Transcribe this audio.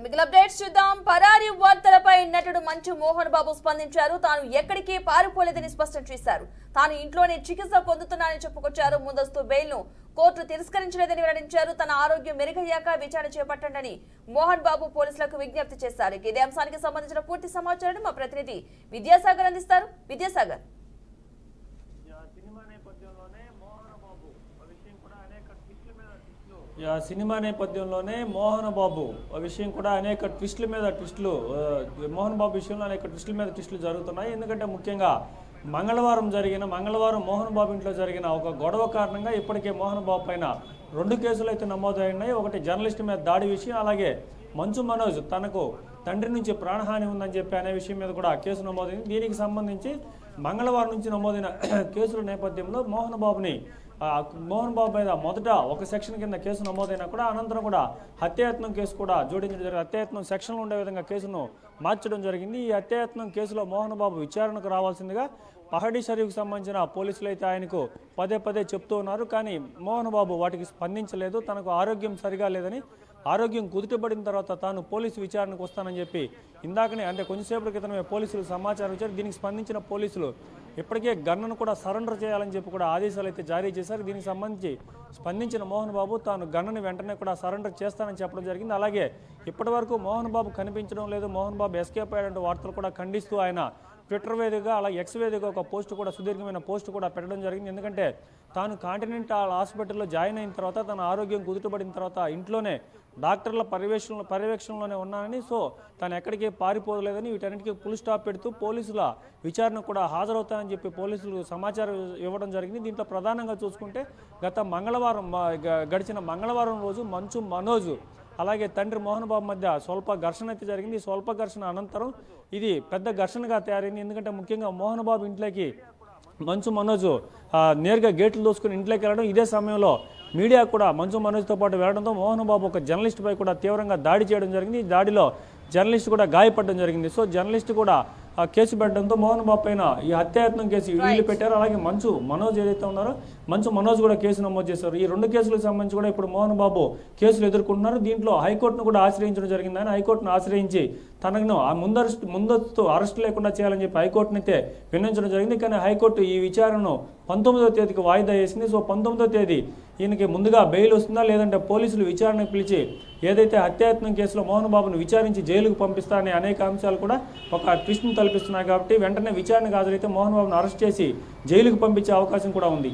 మిగిలిన అప్డేట్స్ చూద్దాం. పరారీ వార్తలపై నటుడు మంచు మోహన్ బాబు స్పందించారు. తాను ఎక్కడికి పారిపోలేదని స్పష్టం చేశారు. తాను ఇంట్లోనే చికిత్స పొందుతున్నానని చెప్పుకొచ్చారు. ముందస్తు బెయిల్ను కోర్టు తిరస్కరించలేదని వెల్లడించారు. తన ఆరోగ్యం మెరుగయ్యాక విచారణ చేపట్టండి మోహన్ బాబు పోలీసులకు విజ్ఞప్తి చేశారు. ఇదే అంశానికి సంబంధించిన పూర్తి సమాచారాన్ని మా ప్రతినిధి విద్యాసాగర్ అందిస్తారు. విద్యాసాగర్, సినిమా నేపథ్యంలోనే మోహన్ బాబు విషయం కూడా అనేక ట్విస్టుల మీద ట్విస్టులు మోహన్ బాబు విషయంలో అనేక ట్విస్టుల మీద ట్విస్టులు జరుగుతున్నాయి. ఎందుకంటే ముఖ్యంగా మంగళవారం మోహన్ బాబు ఇంట్లో జరిగిన ఒక గొడవ కారణంగా ఇప్పటికే మోహన్ బాబు పైన 2 కేసులు అయితే నమోదైనాయి. ఒకటి జర్నలిస్ట్ మీద దాడి విషయం, అలాగే మంచు మనోజ్ తనకు తండ్రి నుంచి ప్రాణహాని ఉందని చెప్పి అనే విషయం మీద కూడా కేసు నమోదైంది. దీనికి సంబంధించి మంగళవారం నుంచి నమోదైన కేసుల నేపథ్యంలో మోహన్ బాబు మీద మొదట ఒక సెక్షన్ కింద కేసు నమోదైనా కూడా అనంతరం కూడా హత్యాయత్నం కేసు కూడా జోడించడం జరిగింది. హత్యాయత్నం సెక్షన్లు ఉండే విధంగా కేసును మార్చడం జరిగింది. ఈ హత్యాయత్నం కేసులో మోహన్ బాబు విచారణకు రావాల్సిందిగా పహడీ షరీఫ్కి సంబంధించిన పోలీసులు అయితే ఆయనకు పదే చెప్తూ ఉన్నారు. కానీ మోహన్ బాబు వాటికి స్పందించలేదు. తనకు ఆరోగ్యం సరిగా లేదని, ఆరోగ్యం కుదుటపడిన తర్వాత తాను పోలీసు విచారణకు వస్తానని చెప్పి ఇందాకనే అంటే కొంచెంసేపటి క్రితమే పోలీసులు సమాచారం ఇచ్చారు. దీనికి స్పందించిన పోలీసులు ఇప్పటికే గన్ను కూడా సరెండర్ చేయాలని చెప్పి కూడా ఆదేశాలు అయితే జారీ చేశారు. దీనికి సంబంధించి స్పందించిన మోహన్ బాబు తాను గన్నుని వెంటనే కూడా సరెండర్ చేస్తానని చెప్పడం జరిగింది. అలాగే ఇప్పటి వరకు మోహన్ బాబు కనిపించడం లేదు, మోహన్ బాబు ఎస్కేప్ అయ్యాడంటే వార్తలు కూడా ఖండిస్తూ ఆయన ట్విట్టర్ వేదికగా అలాగే ఎక్స్ వేదికగా ఒక పోస్ట్ కూడా సుదీర్ఘమైన పోస్ట్ కూడా పెట్టడం జరిగింది. ఎందుకంటే తాను కాంటినెంటల్ హాస్పిటల్లో జాయిన్ అయిన తర్వాత తన ఆరోగ్యం కుదుటపడిన తర్వాత ఇంట్లోనే డాక్టర్ల పర్యవేక్షణలోనే ఉన్నానని, సో తను ఎక్కడికి పారిపోలేదని, వీటన్నిటికీ ఫుల్ స్టాప్ పెడుతూ పోలీసుల విచారణ కూడా హాజరవుతానని చెప్పి పోలీసులు సమాచారం ఇవ్వడం జరిగింది. దీంట్లో ప్రధానంగా చూసుకుంటే గడిచిన మంగళవారం రోజు మంచు మనోజ్ అలాగే తండ్రి మోహన్ బాబు మధ్య స్వల్ప ఘర్షణ అయితే జరిగింది. స్వల్ప ఘర్షణ అనంతరం ఇది పెద్ద ఘర్షణగా తయారైంది. ఎందుకంటే ముఖ్యంగా మోహన్ బాబు ఇంట్లోకి మంచు మనోజ్ నేరుగా గేట్లు దోసుకుని ఇంట్లోకి వెళ్ళడం, ఇదే సమయంలో మీడియా కూడా మంచు మనోజ్తో పాటు వెళ్ళడంతో మోహన్ బాబు ఒక జర్నలిస్ట్పై కూడా తీవ్రంగా దాడి చేయడం జరిగింది. ఈ దాడిలో జర్నలిస్ట్ కూడా గాయపడడం జరిగింది. సో జర్నలిస్ట్ కూడా కేసు పెట్టడంతో మోహన్ బాబు పైన ఈ హత్యాయత్నం కేసు వీళ్ళు పెట్టారు. అలాగే మంచు మనోజ్ ఏదైతే ఉన్నారో మంచు మనోజ్ కూడా కేసు నమోదు చేశారు. ఈ 2 కేసులకు సంబంధించి కూడా ఇప్పుడు మోహన్ బాబు కేసులు ఎదుర్కొంటున్నారు. దీంట్లో హైకోర్టును కూడా ఆశ్రయించడం జరిగింది. ఆయన హైకోర్టును ఆశ్రయించి తనను ముందస్తు అరెస్ట్ లేకుండా చేయాలని చెప్పి హైకోర్టును అయితే విన్నవించడం జరిగింది. కానీ హైకోర్టు ఈ విచారణను 19వ తేదీకి వాయిదా వేసింది. సో 19వ తేదీ ఈయనకి ముందుగా బెయిల్ వస్తుందా లేదంటే పోలీసులు విచారణకు పిలిచి ఏదైతే హత్యాయత్నం కేసులో మోహన్ బాబును విచారించి జైలుకు పంపిస్తా అనే అనేక అంశాలు కూడా ఒక ట్విస్ట్ను తలపిస్తున్నాయి. కాబట్టి వెంటనే విచారణకు హాజరైతే మోహన్ బాబును అరెస్ట్ చేసి జైలుకు పంపించే అవకాశం కూడా ఉంది.